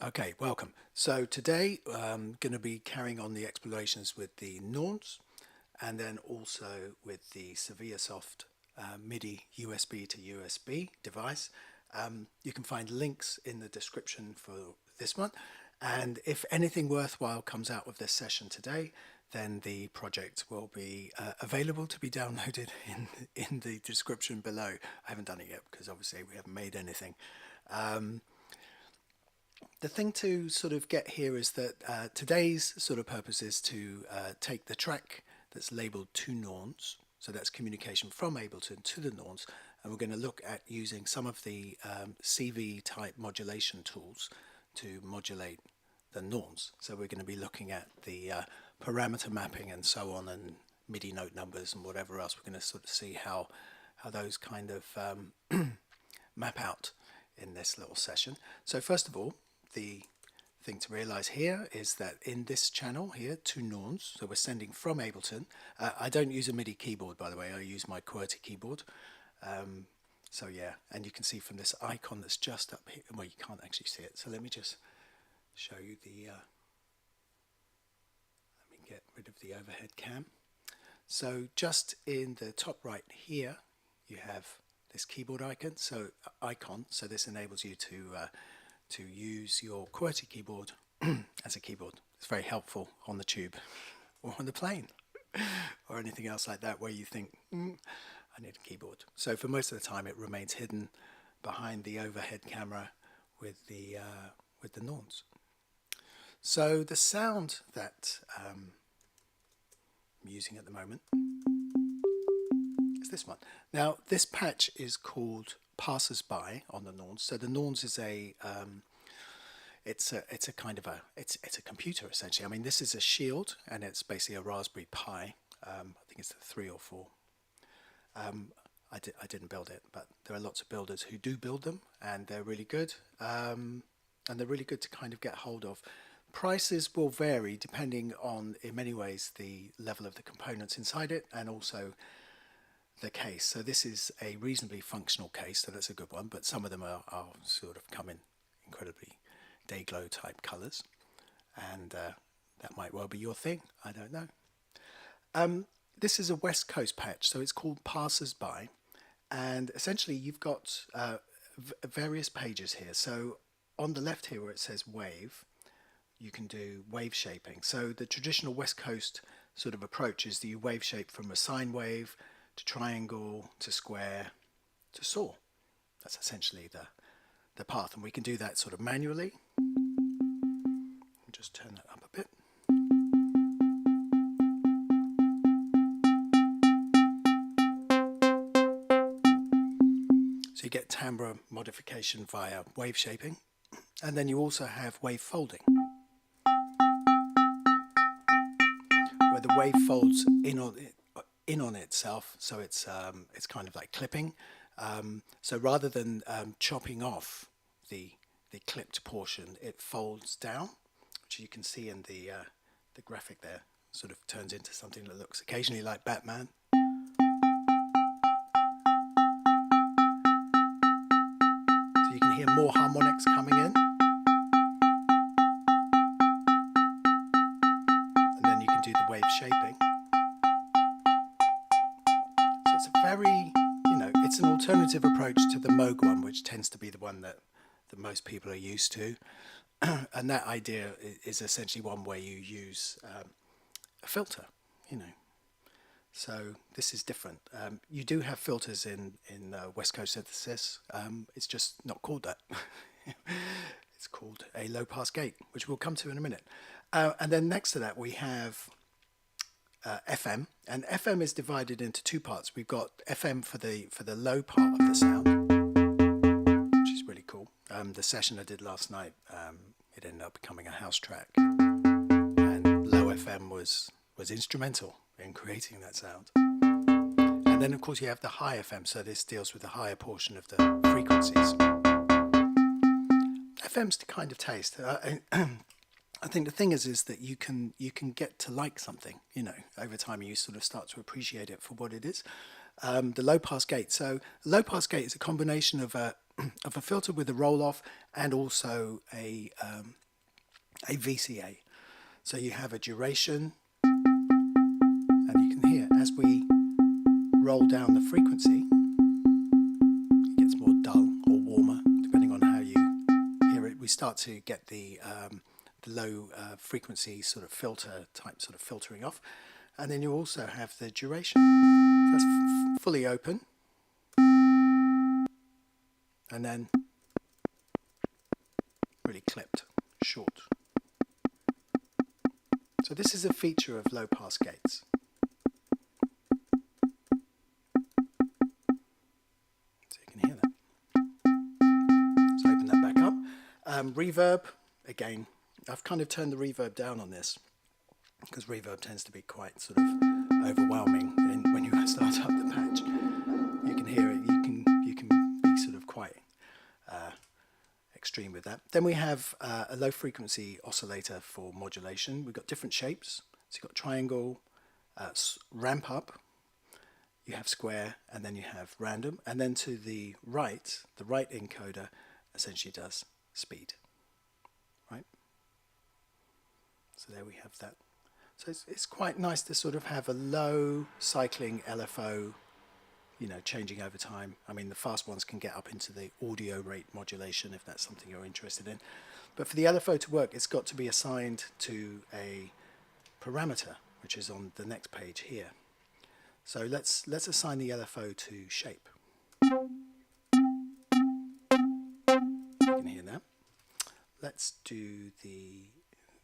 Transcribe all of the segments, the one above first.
Okay, welcome. So today I'm going to be carrying on the explorations with the Norns and then also with the Sevilla Soft MIDI USB to USB device. You can find links in the description for this one. And if anything worthwhile comes out of this session today, then the project will be available to be downloaded in the description below. I haven't done it yet because obviously we haven't made anything. The thing to sort of get here is that today's sort of purpose is to take the track that's labeled to Norns, so that's communication from Ableton to the Norns, and we're going to look at using some of the CV type modulation tools to modulate the Norns. So we're going to be looking at the parameter mapping and so on, and MIDI note numbers and whatever else. We're going to sort of see how those kind of map out in this little session. So first of all, the thing to realize here is that in this channel here, to Norns, so we're sending from Ableton. I don't use a MIDI keyboard, by the way. I use my QWERTY keyboard. So yeah, and you can see from this icon that's just up here, well, you can't actually see it. So let me just show you the, let me get rid of the overhead cam. So just in the top right here, you have this keyboard icon. So this enables you to use your QWERTY keyboard as a keyboard. It's very helpful on the tube or on the plane or anything else like that where you think, I need a keyboard. So for most of the time it remains hidden behind the overhead camera with the Norns. So the sound that I'm using at the moment is this one. Now this patch is called Passersby on the Norns. So the Norns is it's a kind of it's a computer essentially. I mean, this is a Shield and it's basically a Raspberry Pi. I think it's a 3 or 4. I didn't build it, but there are lots of builders who do build them, and they're really good. And they're really good to kind of get hold of. Prices will vary depending on, in many ways, the level of the components inside it and also the case. So this is a reasonably functional case, so that's a good one, but some of them are sort of come in incredibly day glow type colors, and that might well be your thing. I don't know. This is a West Coast patch, so it's called Passersby, and essentially you've got various pages here. So on the left here where it says wave, you can do wave shaping. So the traditional West Coast sort of approach is that you wave shape from a sine wave to triangle, to square, to saw. That's essentially the path, and we can do that sort of manually. Just turn that up a bit. So you get timbre modification via wave shaping, and then you also have wave folding, where the wave folds in on itself, so it's kind of like clipping. So rather than chopping off the clipped portion, it folds down, which you can see in the graphic there. Sort of turns into something that looks occasionally like Batman. So you can hear more harmonics coming in, and then you can do the wave shaping. It's a very, it's an alternative approach to the Moog one, which tends to be the one that most people are used to. And that idea is essentially one where you use a filter, So this is different. You do have filters in West Coast synthesis. It's just not called that. It's called a low pass gate, which we'll come to in a minute. And then next to that we have FM, and FM is divided into two parts. We've got FM for the low part of the sound, which is really cool. The session I did last night, it ended up becoming a house track, and low FM was instrumental in creating that sound. And then of course you have the high FM, so this deals with the higher portion of the frequencies. FM's to kind of taste. I think the thing is that you can get to like something, over time. You sort of start to appreciate it for what it is. The low pass gate. So low pass gate is a combination of a of a filter with a roll-off and also a VCA. So you have a duration, and you can hear as we roll down the frequency, it gets more dull or warmer depending on how you hear it. We start to get the low frequency sort of filter type sort of filtering off, and then you also have the duration. That's fully open, and then really clipped, short. So this is a feature of low pass gates. So you can hear that. So open that back up. Reverb, again, I've kind of turned the reverb down on this because reverb tends to be quite sort of overwhelming, and when you start up the patch, you can hear it. You can be sort of quite extreme with that. Then we have a low frequency oscillator for modulation. We've got different shapes. So you've got triangle, ramp up, you have square, and then you have random. And then to the right encoder essentially does speed, right? So there we have that. So it's quite nice to sort of have a low cycling LFO, you know, changing over time. I mean, the fast ones can get up into the audio rate modulation if that's something you're interested in. But for the LFO to work, it's got to be assigned to a parameter, which is on the next page here. So let's assign the LFO to shape. You can hear that. Let's do the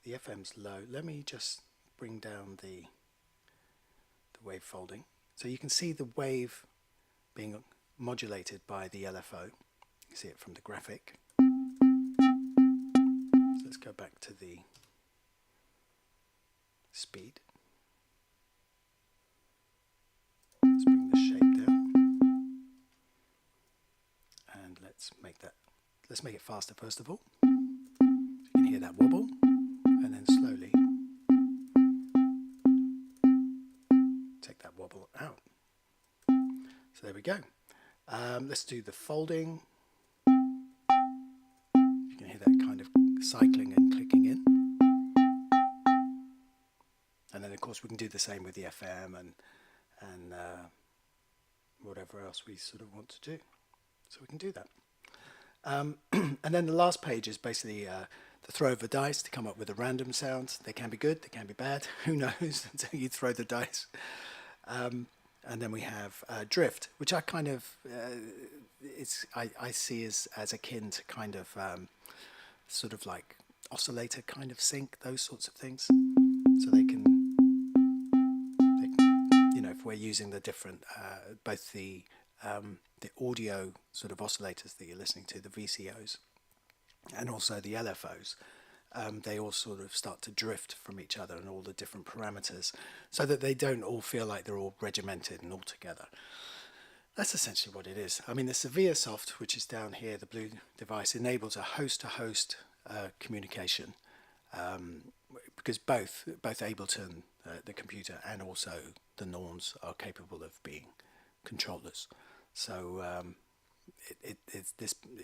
FM's low. Let me just bring down the wave folding. So you can see the wave being modulated by the LFO. You see it from the graphic. So let's go back to the speed. Let's bring the shape down. And let's make it faster first of all. You can hear that wobble, and then slowly take that wobble out. So there we go. Let's do the folding. You can hear that kind of cycling and clicking in. And then of course we can do the same with the FM and whatever else we sort of want to do. So we can do that. And then the last page is basically the throw of a dice to come up with a random sound. They can be good, they can be bad. Who knows until you throw the dice. And then we have drift, which I kind of I see as akin to kind of sort of like oscillator kind of sync, those sorts of things. So they can you know, if we're using the different both the audio sort of oscillators that you're listening to, the VCOs, and also the LFOs, they all sort of start to drift from each other and all the different parameters so that they don't all feel like they're all regimented and all together. That's essentially what it is. I mean, the Sevilla Soft, which is down here, the blue device, enables a host-to-host communication because both Ableton, the computer, and also the Norns are capable of being controllers. So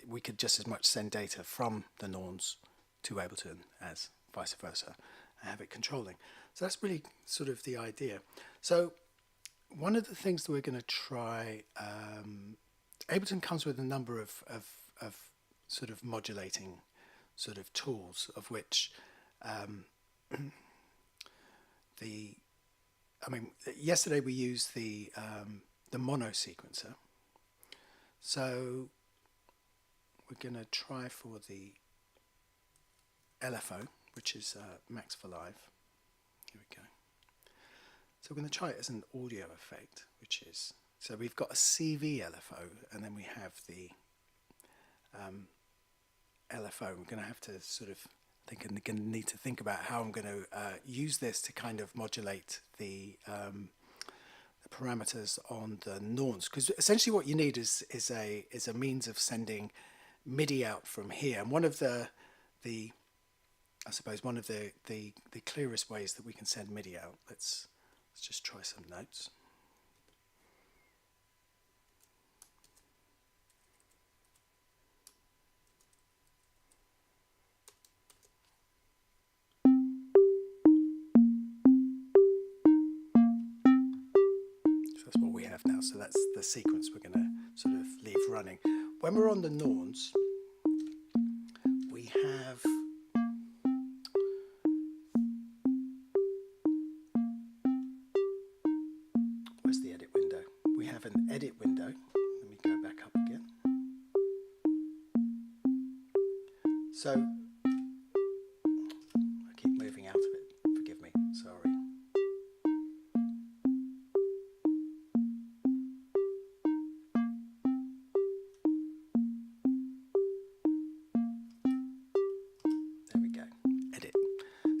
we could just as much send data from the Norns to Ableton as vice versa and have it controlling. So that's really sort of the idea. So one of the things that we're going to try, Ableton comes with a number of sort of modulating sort of tools, of which yesterday we used the mono sequencer. So we're going to try for the LFO, which is Max for Live. Here we go. So we're going to try it as an audio effect, which is, so we've got a CV LFO, and then we have the LFO. We're going to have to sort of need to think about how I'm going to use this to kind of modulate the parameters on the Norns, because essentially what you need is a means of sending MIDI out from here. And one of the I suppose one of the clearest ways that we can send MIDI out, let's just try some notes. that's what we have now. So that's the sequence we're going to sort of leave running. When we're on the Norns, we have where's the edit window? We have an edit window. Let me go back up again. So I keep moving out of it. Forgive me. Sorry.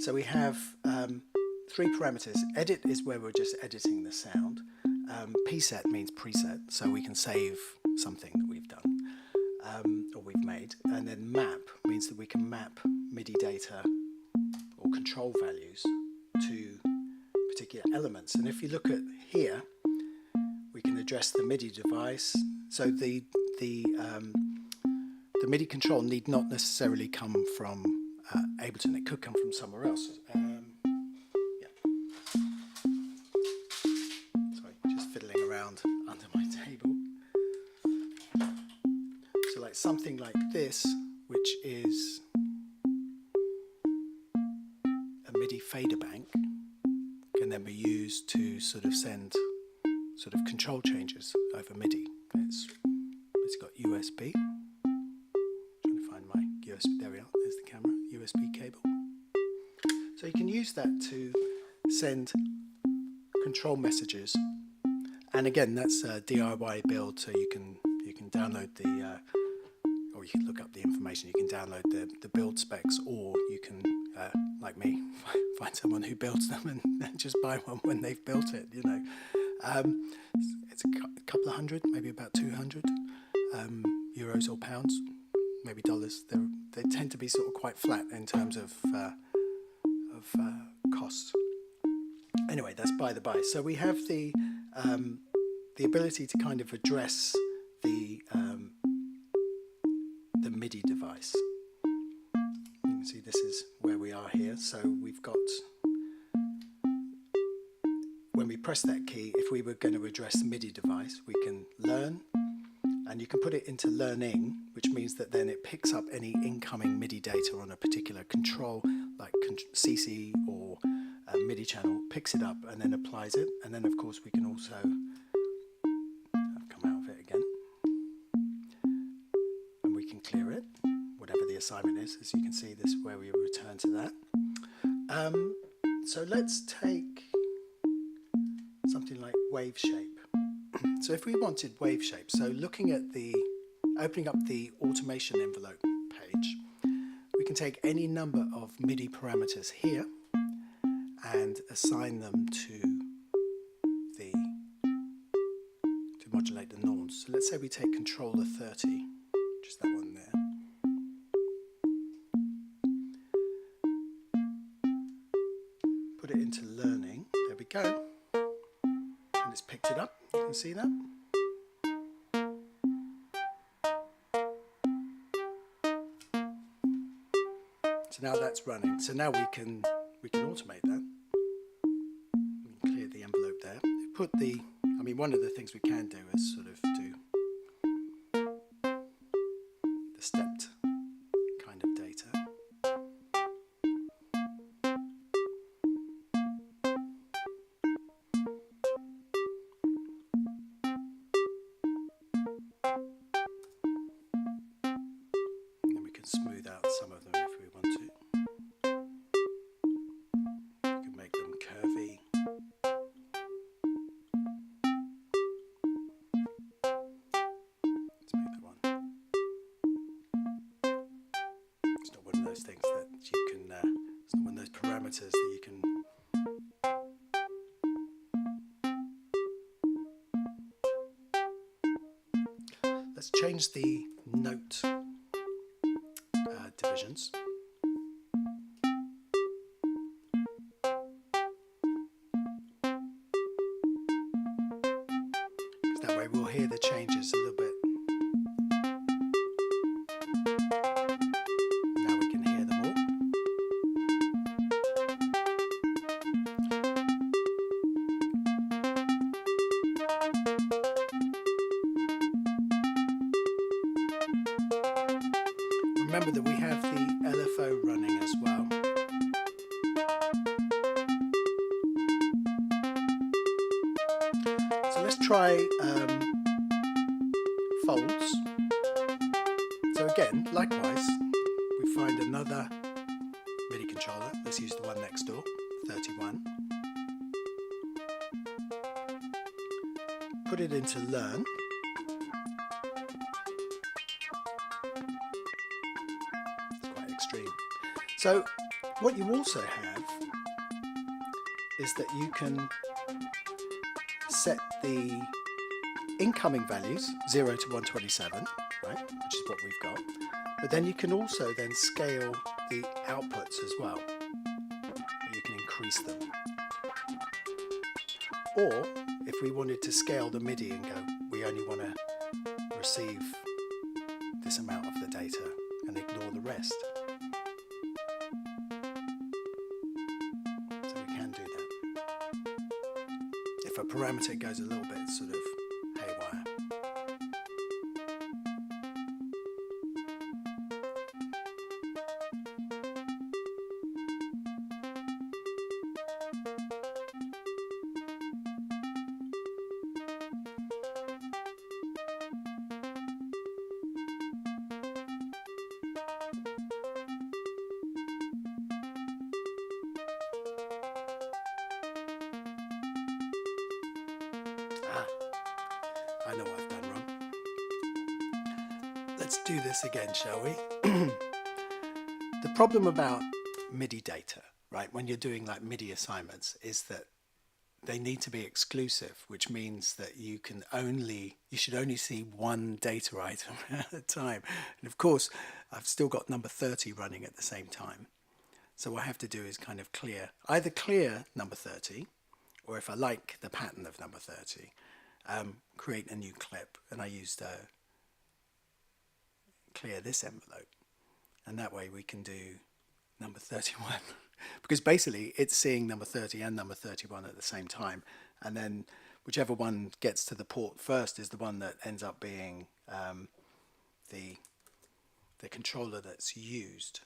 So we have 3 parameters. Edit is where we're just editing the sound. Preset means preset, so we can save something that we've done or we've made. And then map means that we can map MIDI data or control values to particular elements. And if you look at here, we can address the MIDI device. So the MIDI control need not necessarily come from Ableton. It could come from somewhere else. Sorry, just fiddling around under my table. So like something like this, which is a MIDI fader bank, can then be used to sort of send sort of control changes over MIDI. It's got USB. Trying to find my USB. There we are. There's the camera. USB cable. So you can use that to send control messages, and again that's a DIY build, so you can download the or you can look up the information. You can download the build specs, or you can like me find someone who builds them and just buy one when they've built it, you know. It's a couple of hundred, maybe about 200 euros or pounds, maybe dollars. They tend to be sort of quite flat in terms of costs. Anyway, that's by the by. So we have the ability to kind of address the MIDI device. You can see this is where we are here. So we've got, when we press that key, if we were going to address the MIDI device, we can learn. And you can put it into learning, which means that then it picks up any incoming MIDI data on a particular control, like CC or a MIDI channel, picks it up and then applies it. And then, of course, we can also come out of it again. And we can clear it, whatever the assignment is. As you can see, this is where we return to that. So let's take something like wave shape. So if we wanted wave shape, so looking at opening up the automation envelope page, we can take any number of MIDI parameters here and assign them to modulate the Norns. So let's say we take controller 30, just that one there. Put it into learning, there we go. And it's picked it up, you can see that. So now that's running. So now we can automate that. We can clear the envelope there. One of the things we can do is sort of do the stepped kind of data. And then we can smooth out some of them if we want to. We can make them curvy. Let's make that one. It's not one of those things that you can, it's not one of those parameters that you can let's change the note divisions. Because that way we'll hear the changes a little bit. Now we can hear them all. remember that we have the LFO running as well. So let's try folds. So again, likewise, we find another MIDI controller. Let's use the one next door, 31. Put it into learn. It's quite extreme. So what you also have is that you can set the incoming values 0 to 127, right, which is what we've got. But then you can also then scale the outputs as well. You can increase them. Or if we wanted to scale the MIDI and go, we only want to receive this amount of the data and ignore the rest. So we can do that. If a parameter goes a little bit sort of haywire. I know what I've done wrong. Let's do this again, shall we? The problem about MIDI data, right, when you're doing like MIDI assignments, is that they need to be exclusive, which means that you should only see one data item at a time. And of course, I've still got number 30 running at the same time. So what I have to do is kind of either clear number 30, or if I like the pattern of number 30, create a new clip, and I used clear this envelope, and that way we can do number 31 because basically it's seeing number 30 and number 31 at the same time, and then whichever one gets to the port first is the one that ends up being the controller that's used.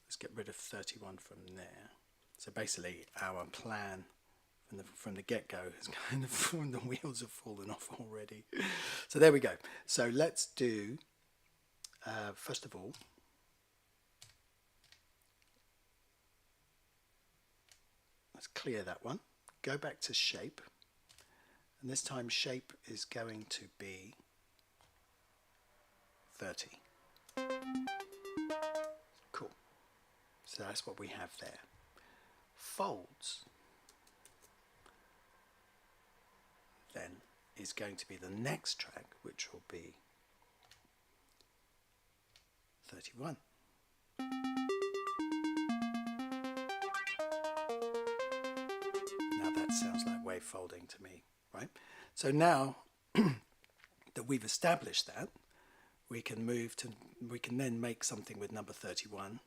Let's get rid of 31 from there. So basically our plan from the get-go is kind of, the wheels have fallen off already. So there we go. So let's do, first of all, let's clear that one. Go back to shape. And this time shape is going to be 30. Cool. So that's what we have there. Folds then is going to be the next track, which will be 31. Now that sounds like wave folding to me, right? So now that we've established that, we can then make something with number 31.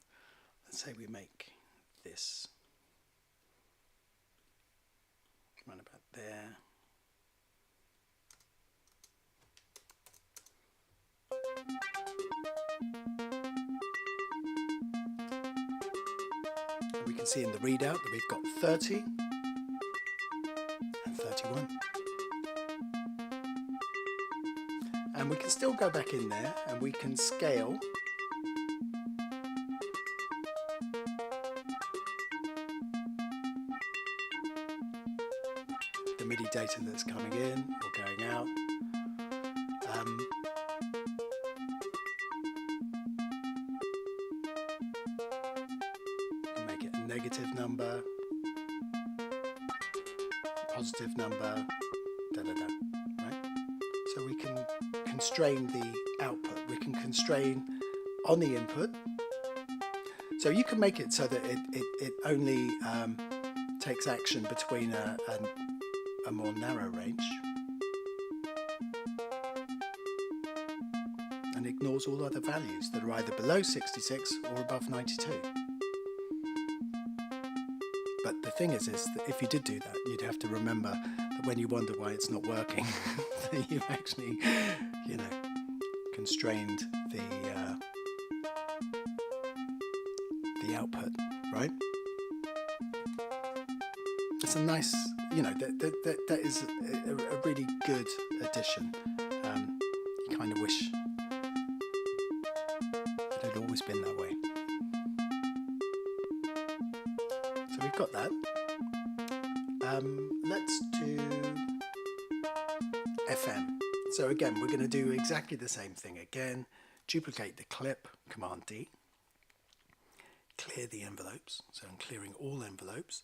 Let's say we make this run about there. And we can see in the readout that we've got 30 and 31. And we can still go back in there and we can scale the MIDI data that's coming in or going out. Make it a negative number, positive number, da-da-da, right? So we can constrain the output. We can constrain on the input. So you can make it so that it only takes action between a more narrow range and ignores all other values that are either below 66 or above 92. But the thing is that if you did do that, you'd have to remember that when you wonder why it's not working, that you've actually, constrained the output, right? It's a nice, that is a really good addition. You kind of wish that it had always been that way. So we've got that. Let's do FM. So again, we're going to do exactly the same thing again. Duplicate the clip, Command D. Clear the envelopes. So I'm clearing all envelopes.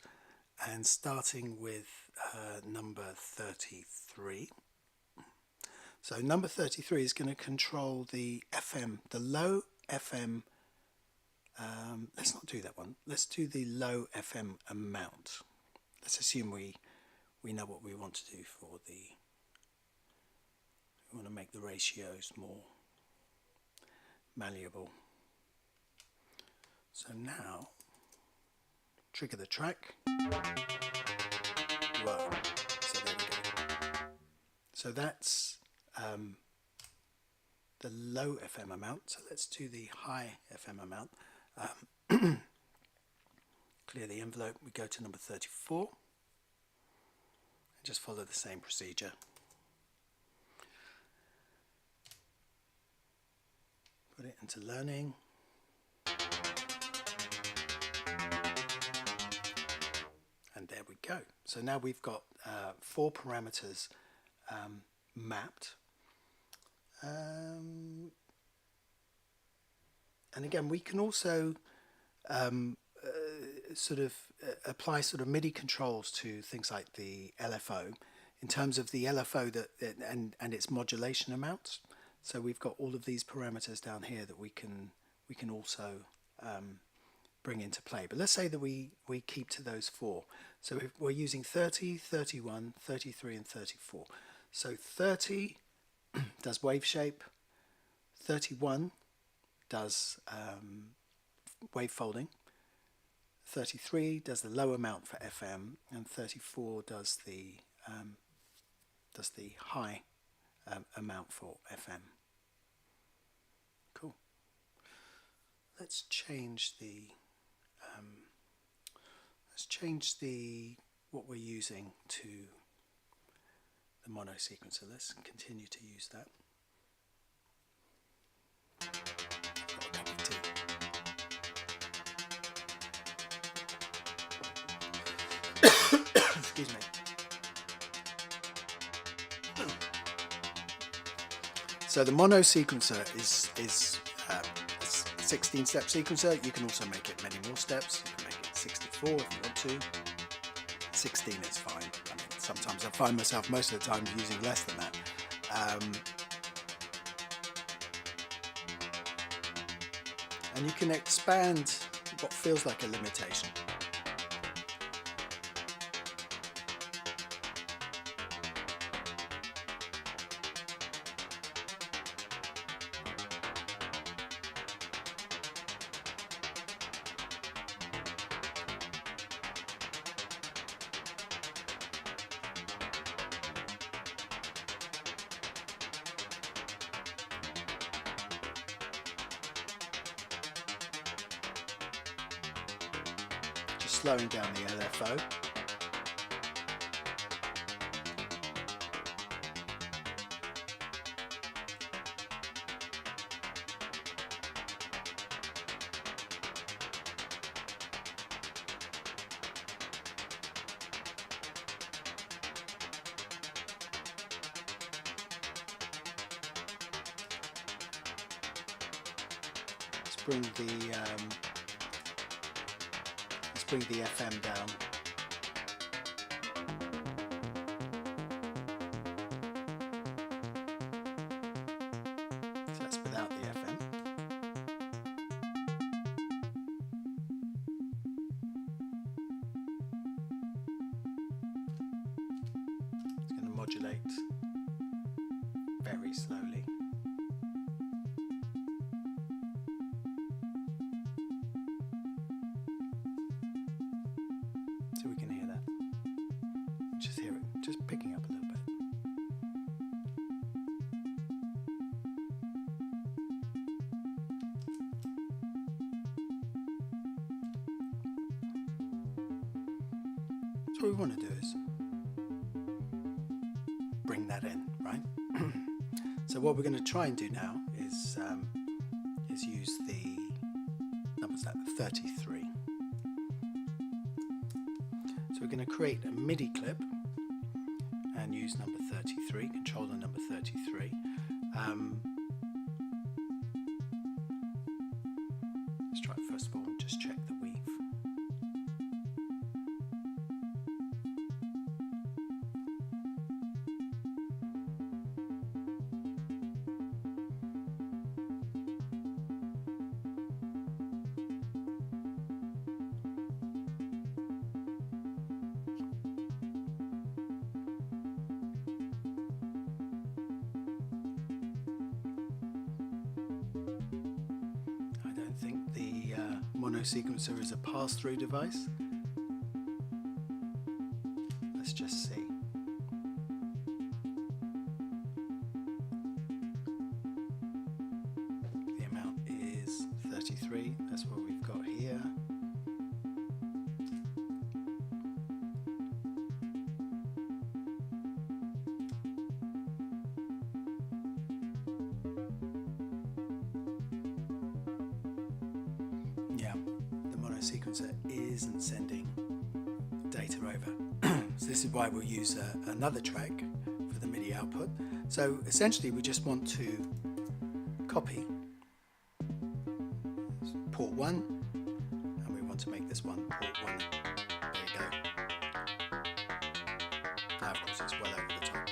And starting with number 33. So number 33 is going to control the FM, the low FM. Let's not do that one. Let's do the low FM amount. Let's assume we know what we want to do for the. We want to make the ratios more malleable. So now, trigger the track. Whoa. So there we go. So that's the low FM amount. So let's do the high FM amount. Clear the envelope. We go to number 34. And just follow the same procedure. Put it into learning. And there we go. So now we've got 4 parameters mapped. And again, we can also apply sort of MIDI controls to things like the LFO in terms of the LFO and its modulation amounts. So we've got all of these parameters down here that we can also bring into play. But let's say that we keep to those 4. So if we're using 30, 31, 33 and 34. So 30 does wave shape, 31 does wave folding, 33 does the low amount for FM, and 34 does the high amount for FM. Cool. Let's change what we're using to the mono sequencer. Let's continue to use that. Got a cup of tea. Excuse me. So the mono sequencer is a 16-step sequencer. You can also make it many more steps. You can make it 64 if you want to. 16 is fine. I mean, sometimes I find myself most of the time using less than that. And you can expand what feels like a limitation. Slowing down the LFO. Let's bring the FM down. So that's without the FM. It's going to modulate very slowly. So we can hear that. Just hear it, just picking up a little bit. So what we want to do is bring that in, right? So what we're going to try and do now is use the numbers that 33. So we're going to create a MIDI clip and use number 33, controller number 33. Let's try it first of all and just check the weave. I think the mono sequencer is a pass-through device. Let's just see. The amount is 33, that's what we've got here. Yeah, the mono sequencer isn't sending data over. So this is why we'll use another track for the MIDI output. So essentially we just want to copy port 1 and we want to make this one port 1. There you go. Now of course it's well over the top.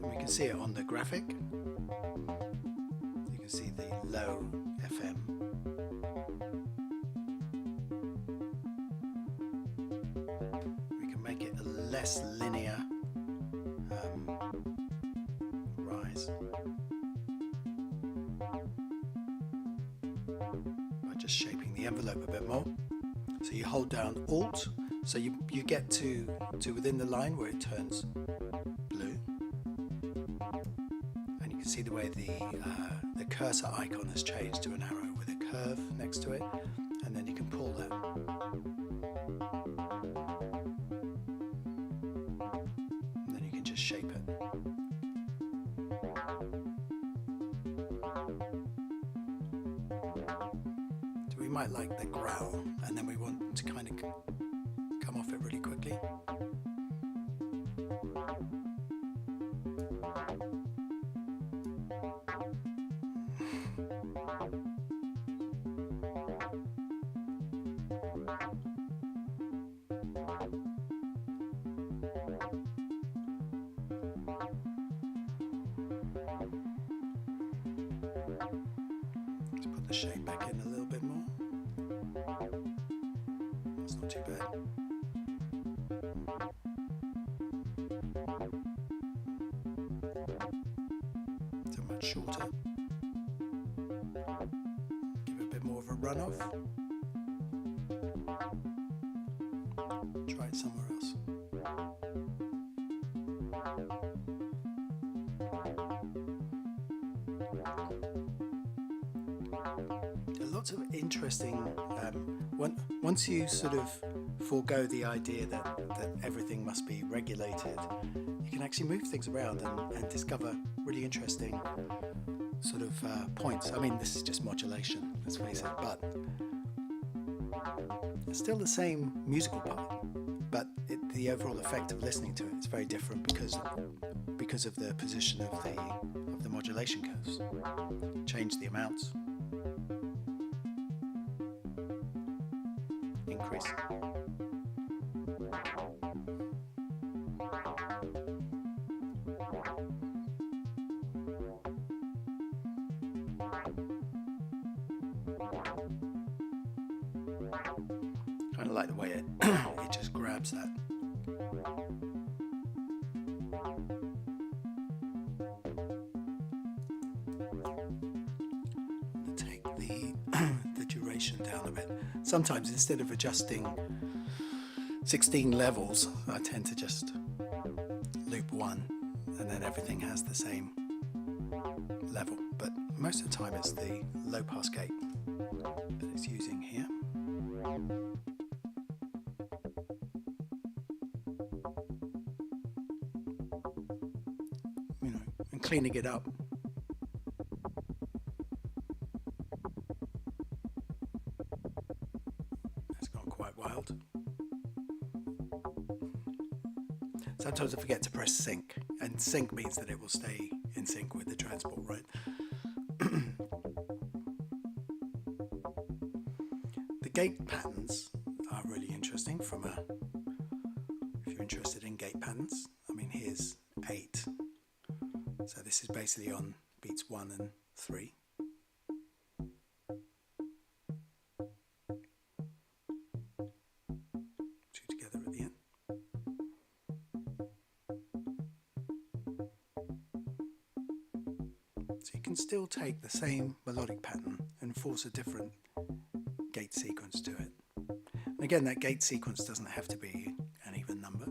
We can see it on the graphic. You can see the low FM. We can make it a less linear rise by just shaping the envelope a bit more. So you hold down Alt, so you get to within the line where it turns blue. And you can see the way the cursor icon has changed to an arrow with a curve next to it, and then you can pull that. And then you can just shape it. So we might like the growl, and then we want to kind of come off it really quickly. Let's put the shape back in a little bit more. That's not too bad. So much shorter. Give it a bit more of a runoff. Try it somewhere else. There are lots of interesting, once you sort of forego the idea that everything must be regulated, you can actually move things around and discover really interesting sort of points. I mean, this is just modulation, let's face it, but it's still the same musical part, but the overall effect of listening to it is very different because of the position of the modulation curves. Change the amounts. Increase. Kind of like the way it just grabs that. Take the duration variation down a bit. Sometimes instead of adjusting 16 levels, I tend to just loop one and then everything has the same level. But most of the time it's the low pass gate that it's using here. You know, and cleaning it up. It's gone quite wild. Sometimes I forget to press sync, and sync means that it will stay in sync with the transport, right? The gate patterns are really interesting from a, if you're interested in gate patterns. I mean, here's 8. So this is basically on beats 1 and 3. Two together at the end. So you can still take the same melodic pattern and force a different gate sequence to it. And again, that gate sequence doesn't have to be an even number.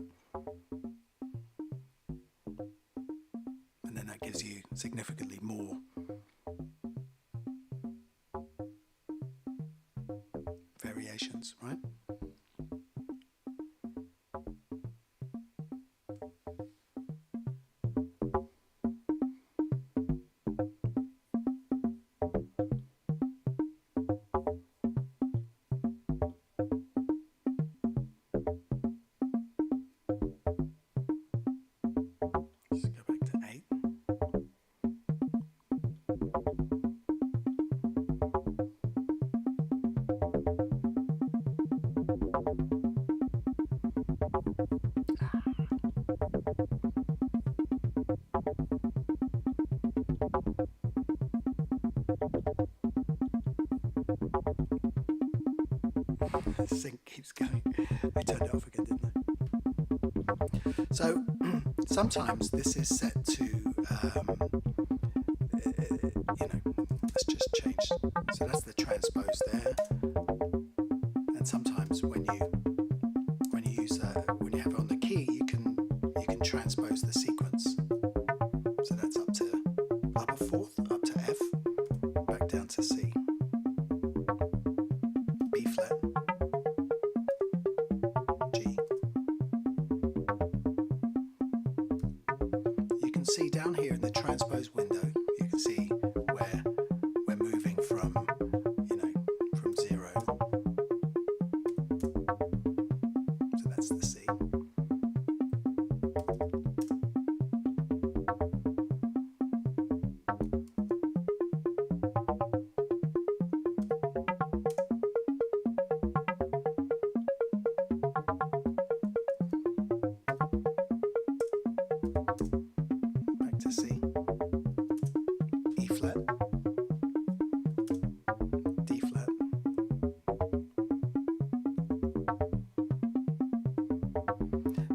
And then that gives you significantly more variations, right? Let's go back to 8. Sync keeps going. I turned it off again, didn't I? So sometimes this is set to, let's just change. So that's the transpose there. And sometimes when you use when you have it on the key, you can transpose the sequence. So that's up to upper fourth, up to F, back down to C, B flat, G. You can see down here in the transpose window, you can see where we're moving from, from 0. So that's the C. Back to C, E flat, D flat.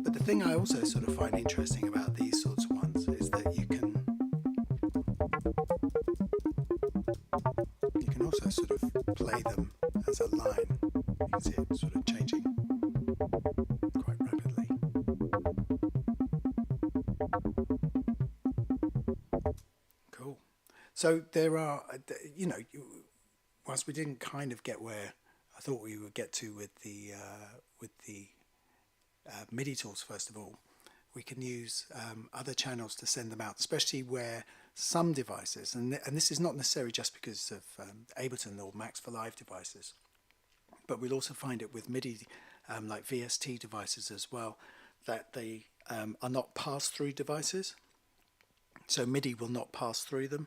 But the thing I also sort of find interesting about these sorts of ones is that you can also sort of play them as a line. You can see it sort of changing quite rapidly. Cool. So there are, whilst we didn't kind of get where I thought we would get to with the MIDI tools, first of all, we can use other channels to send them out, especially where some devices, and this is not necessarily just because of Ableton or Max for Live devices, but we'll also find it with MIDI, like VST devices as well, that they are not pass-through devices. So MIDI will not pass through them.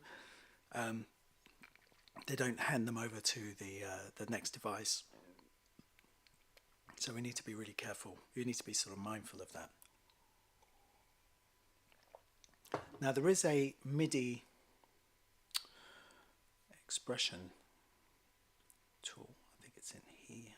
They don't hand them over to the next device. So we need to be really careful. You need to be sort of mindful of that. Now there is a MIDI expression tool. I think it's in here.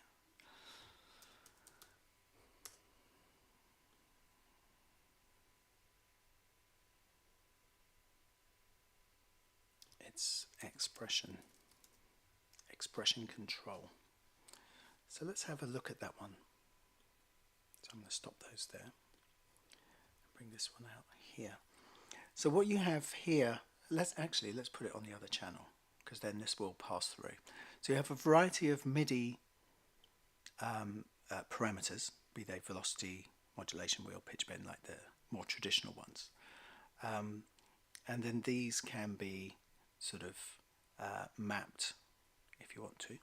It's expression expression control. So let's have a look at that one. So I'm going to stop those there. Bring this one out here. So what you have here, let's put it on the other channel, because then this will pass through. So you have a variety of MIDI parameters, be they velocity, modulation wheel, pitch bend, like the more traditional ones. And then these can be sort of mapped if you want to.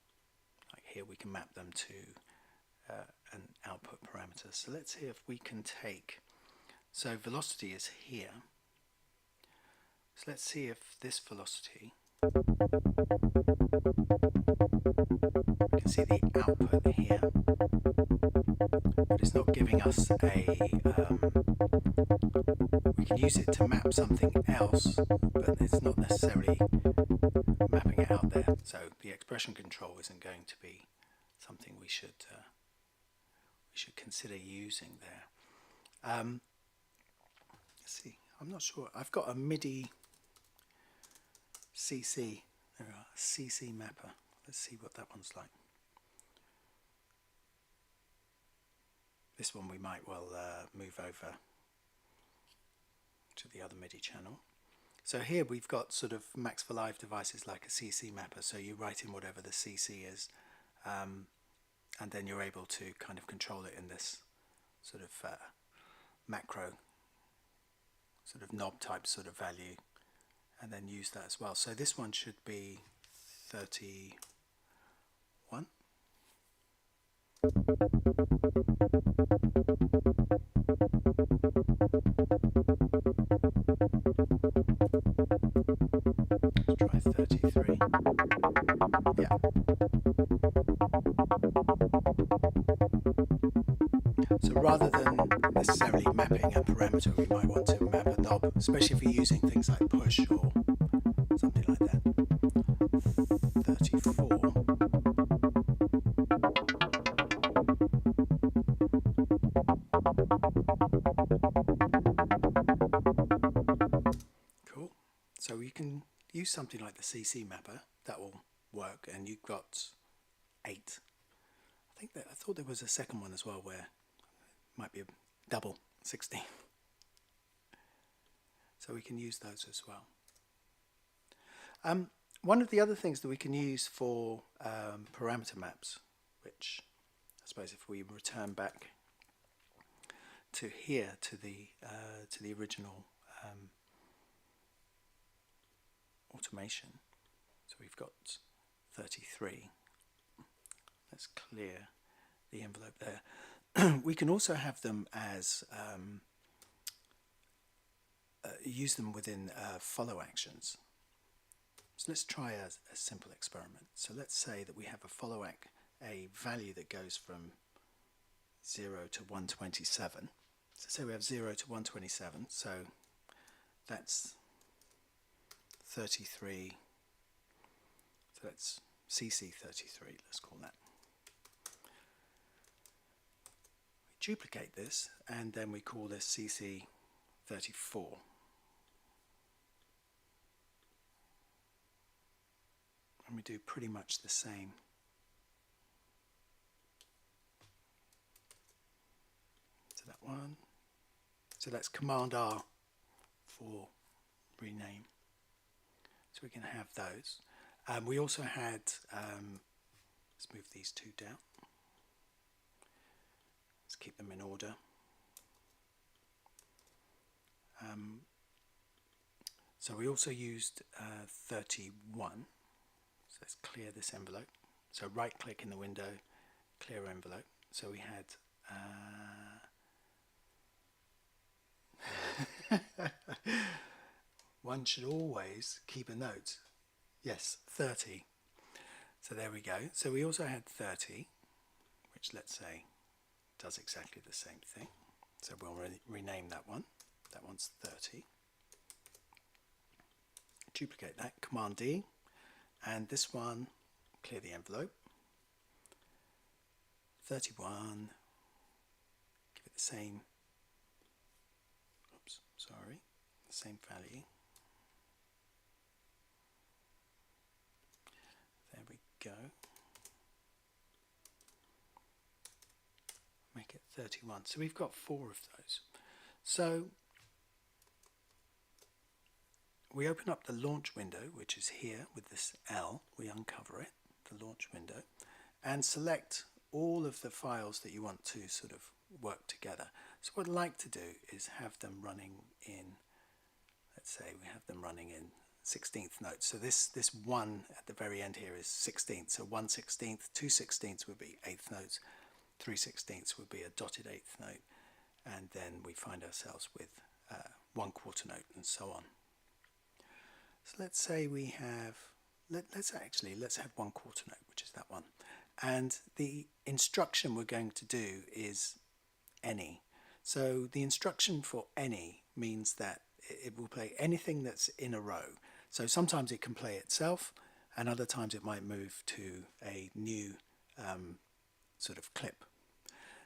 Like here we can map them to an output parameter. So let's see if we can take, so velocity is here. So let's see if this velocity, you can see the output here, but it's not giving us we can use it to map something else, but it's not necessarily mapping it out there. So the expression control isn't going to be something we should consider using there. Let's see, I'm not sure. I've got a MIDI CC, there we are, CC mapper. Let's see what that one's like. This one we might well move over to the other MIDI channel. So here we've got sort of Max for Live devices like a CC mapper, so you write in whatever the CC is, and then you're able to kind of control it in this sort of macro sort of knob type sort of value, and then use that as well. So this one should be 31. Let's try 33. Yeah. So rather than necessarily mapping a parameter, we might want to map a knob, especially if you're using things like push or something like that. 34. Cool. So you can use something like the CC mapper, that will work, and you've got 8. I thought there was a second one as well where it might be a double 16. So we can use those as well. One of the other things that we can use for parameter maps, which I suppose if we return back to here to the original automation, so we've got 33. Let's clear the envelope there. We can also have them as use them within follow actions. So let's try a simple experiment. So let's say that we have a value that goes from 0 to 127. So say we have 0 to 127, so that's 33. So that's CC33, let's call that. We duplicate this and then we call this CC34. And we do pretty much the same. So that one. So that's Command R for rename. So we can have those. We also had, let's move these two down. Let's keep them in order. So we also used 31. So let's clear this envelope. So right click in the window, clear envelope. So we had one should always keep a note. Yes, 30. So there we go. So we also had 30, which let's say does exactly the same thing. So we'll rename that one. That one's 30. Duplicate that, Command D, and this one, clear the envelope. 31, give it the same, oops, sorry, the same value. There we go. 31. So we've got 4 of those. So we open up the launch window, which is here with this L. We uncover it, the launch window, and select all of the files that you want to sort of work together. So what I'd like to do is have them running in, let's say we have them running in 16th notes. So this 1 at the very end here is 16th. So 1/16, 2/16 would be 8th notes, 3/16 would be a dotted 8th note, and then we find ourselves with 1/4 note and so on. So let's say we have, let's have 1/4 note, which is that one. And the instruction we're going to do is any. So the instruction for any means that it will play anything that's in a row. So sometimes it can play itself, and other times it might move to a new sort of clip.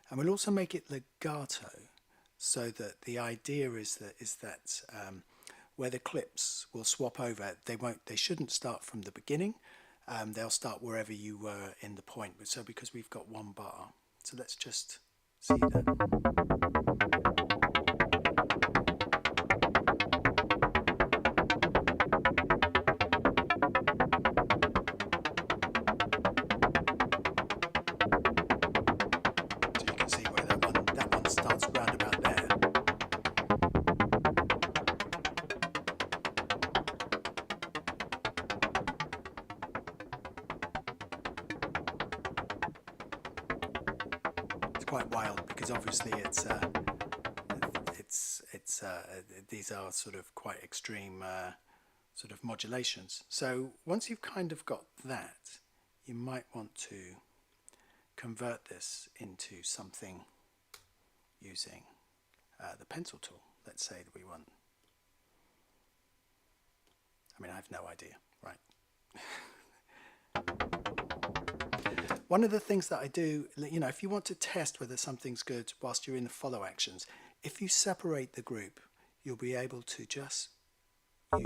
And we'll also make it legato, so that the idea is that where the clips will swap over, they shouldn't start from the beginning. They'll start wherever you were in the point. So because we've got 1 bar, so let's just see that. So you can see where that one starts round about there. Quite wild, because obviously these are sort of quite extreme sort of modulations. So once you've kind of got that, you might want to convert this into something using the pencil tool. Let's say that we want, I mean, I have no idea, right? One of the things that I do, you know, if you want to test whether something's good whilst you're in the follow actions, if you separate the group, you'll be able to just hear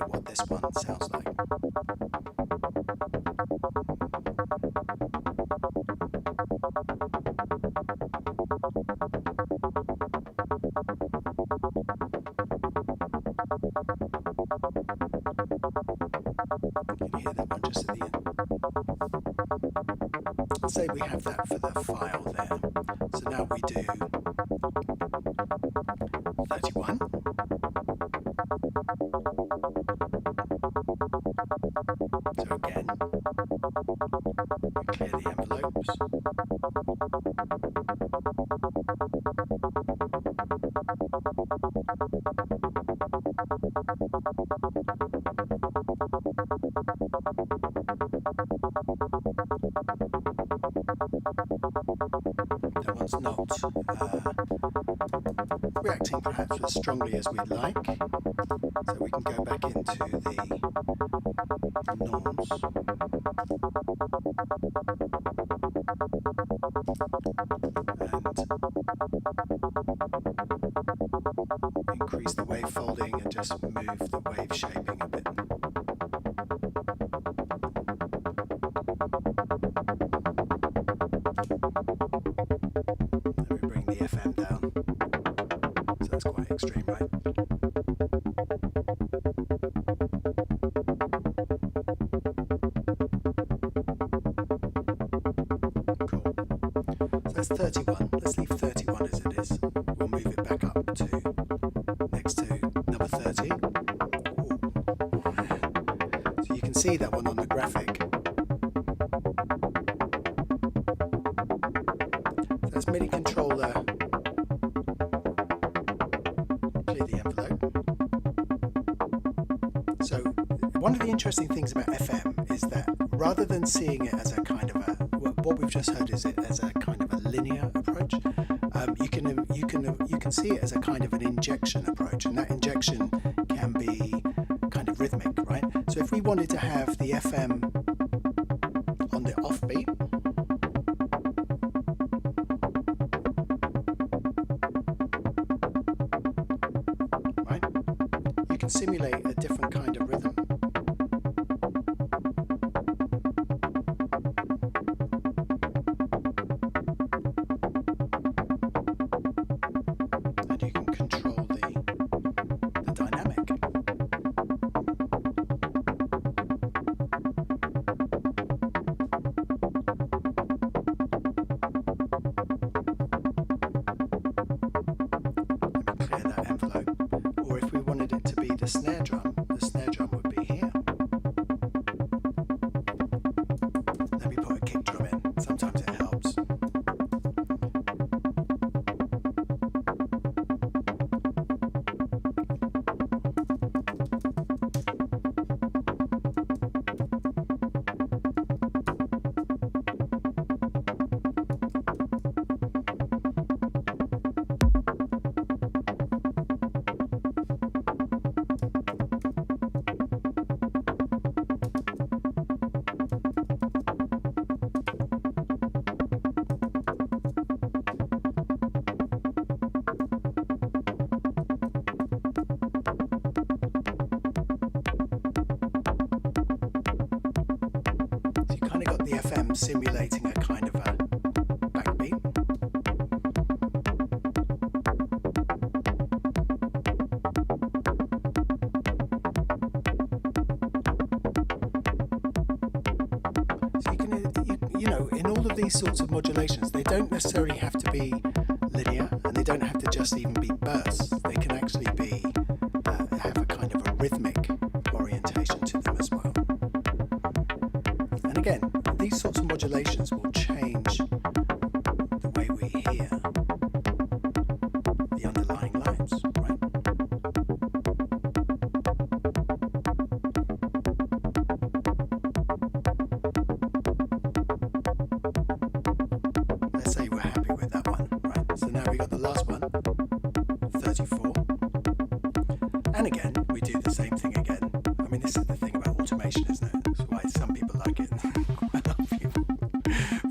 what this one sounds like. You can hear that one just at the end. Let's say we have that for the file there. So now we do 31. So again, we clear the envelopes. That one's not reacting perhaps as strongly as we'd like, so we can go back into the Norns. And increase the wave folding and just move the wave shaping a bit. Let me bring the FM down. So that's quite extreme, right? Cool. So that's 31. Let's leave 31 as it is. We'll move it back up to next to number 30. Ooh. So you can see that one on the graphic. So that's MIDI controller. Clear the envelope. So one of the interesting things about FM is that rather than seeing it as a kind of a, what we've just heard is it as a kind of a linear approach, you can see it as a kind of an injection approach, and that injection can be kind of rhythmic, right? So if we wanted to have the FM on the offbeat, right, you can simulate a different kind of rhythm. drum, the snare drum would be here. Let me put a kick drum in, sometimes it helps. The FM simulating a kind of a backbeat. So you know, in all of these sorts of modulations, they don't necessarily have to be linear, and they don't have to just even be bursts. They can actually be have a kind of a rhythmic orientation to them as well. And again, these sorts of modulations will change the way we hear the underlying lines, right? Let's say we're happy with that one, right? So now we got the last one, 34. And again, we do the same thing again. I mean, this is the thing about automation, isn't it? That's why some people like it.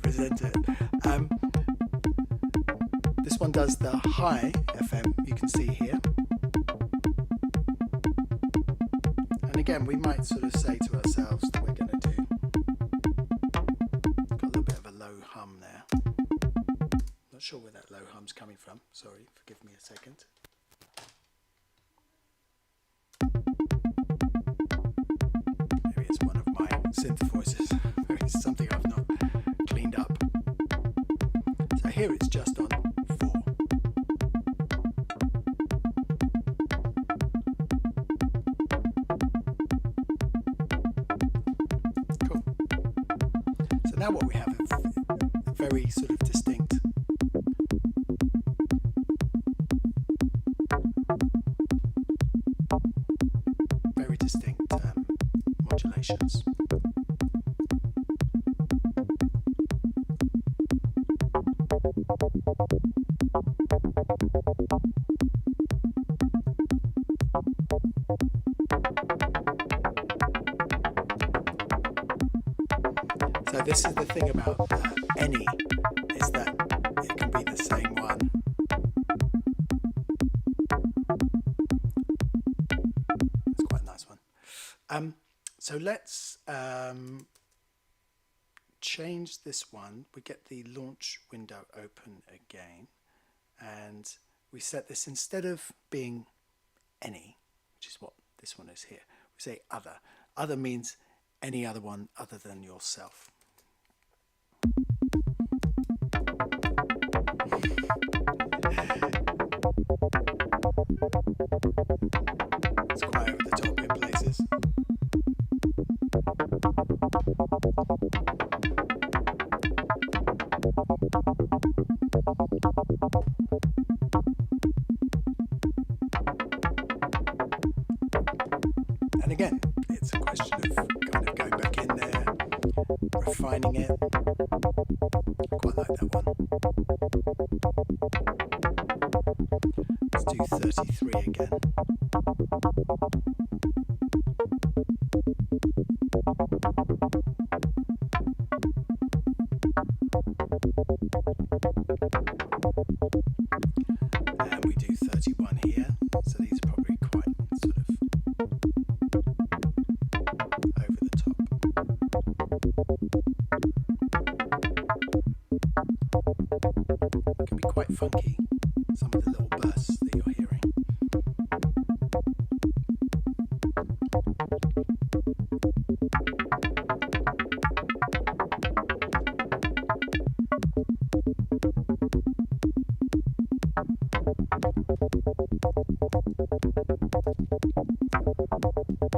Present it. This one does the high FM, you can see here. And again, we might sort of say to ourselves that we're going to do, got a little bit of a low hum there. Not sure where that low hum's coming from. Sorry, forgive me a second. Maybe it's one of my synth voices. Maybe it's something I've not cleaned up. So here it's just on 4. Cool. So now what we have is a very sort of distinct modulations. So this is the thing about any, is that it can be the same one. It's quite a nice one. So let's change this one. We get the launch window open again, and we set this, instead of being any, which is what this one is here, we say other. Other means any other one other than yourself. It's quite over the top in places. And again, it's a question of kind of going back in there, refining it. I quite like that one. Let's do 33 again. And we do 31 here, so these are probably quite sort of over the top. It can be quite funky, some of the little bursts that you're hearing. I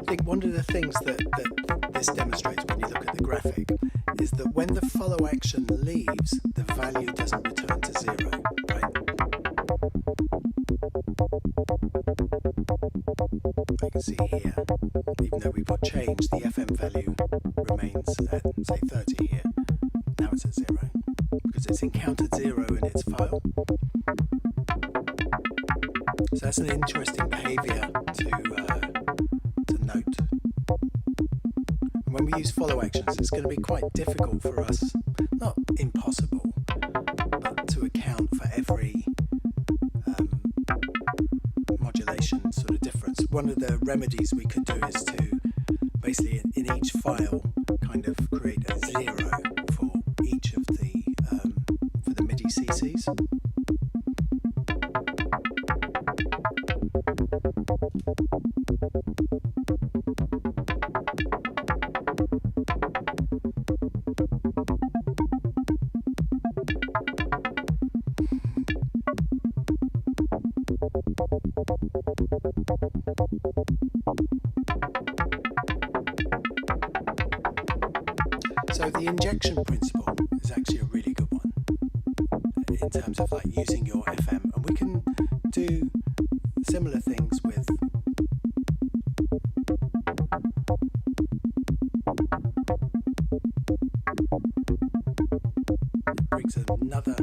think one of the things that this demonstrates when you look at the graphic is that when the follow action leaves, the value doesn't return to zero, right? You can see here, even though we put change, the FM value remains at, say, 30 here. Now it's at zero, because it's encountered zero in its file. So that's an interesting behavior to note. And when we use follow actions, it's going to be quite difficult for us, not impossible, but to account for every modulation sort of difference. One of the remedies we could do is to basically in each file kind of create a zero for each of the for the MIDI CCs. So the injection principle is actually a really good one in terms of like using your FM, and we can do similar things with it brings another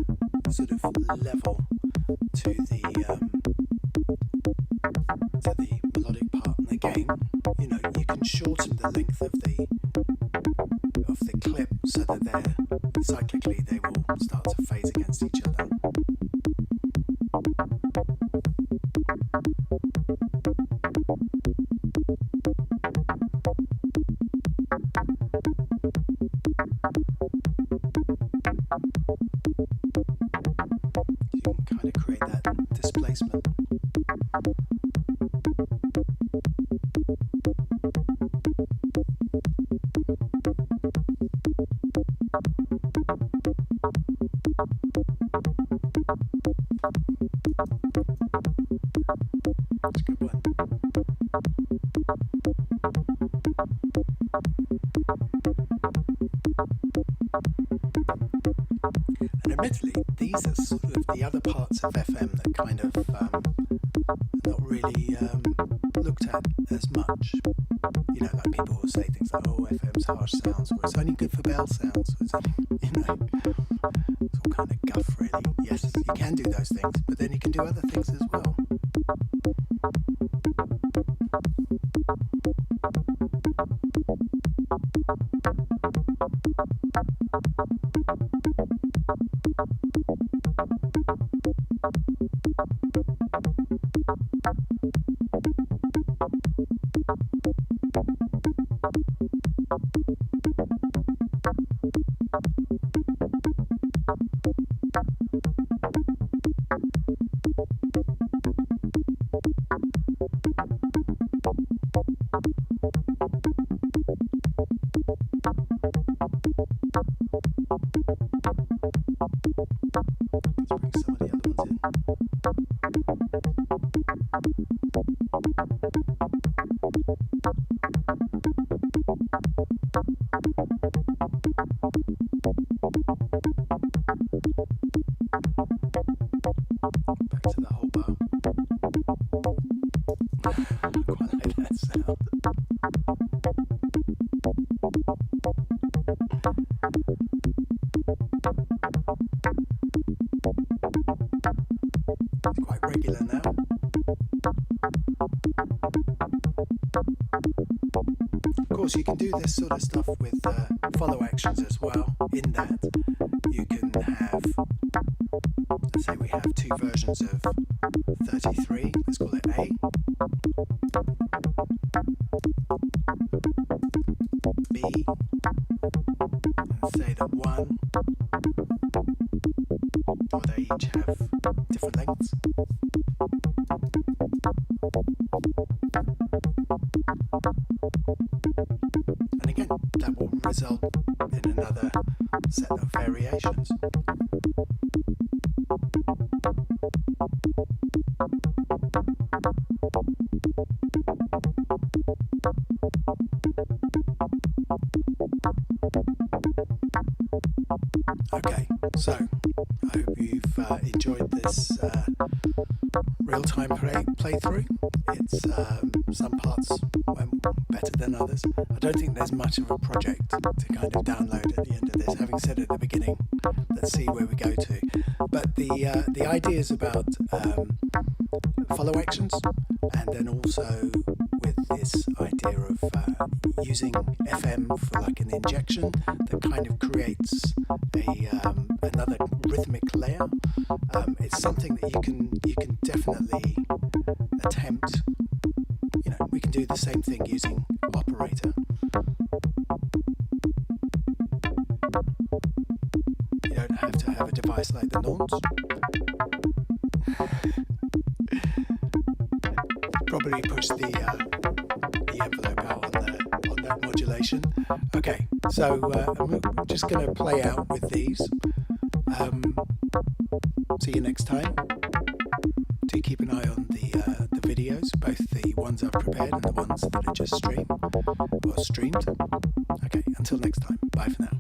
sort of level to the melodic part. And again, you know, you can shorten the length of the clip so that they're cyclically they will start to phase against each other. You can kind of create that displacement. That's a good one. And admittedly, these are sort of the other parts of FM that kind of not really looked at as much. You know, like people will say things like, "Oh, FM's harsh sounds," or "It's only good for bell sounds," or it's only, you know, it's all kind of guff, really. Yes, you can do those things, but then you can do other things as well. You can do this sort of stuff with follow actions as well, in that you can have, let's say we have two versions of 33, let's call it A, B, and say that 1, or they each have different lengths. And again, that will result in another set of variations. Okay, so I hope you've enjoyed this real-time playthrough. It's some parts went better than others. I don't think there's much of a project to kind of download at the end of this. Having said at the beginning, let's see where we go to. But the ideas about follow actions, and then also with this idea of using FM for like an injection that kind of creates another rhythmic layer. It's something that you can definitely attempt. You know, we can do the same thing using operator. You don't have to have a device like the Norns. Probably push the envelope out on that modulation. Okay, so I'm just going to play out with these. See you next time. Do keep an eye on the videos, both the ones I've prepared and the ones that are just streamed. Okay, until next time. Bye for now.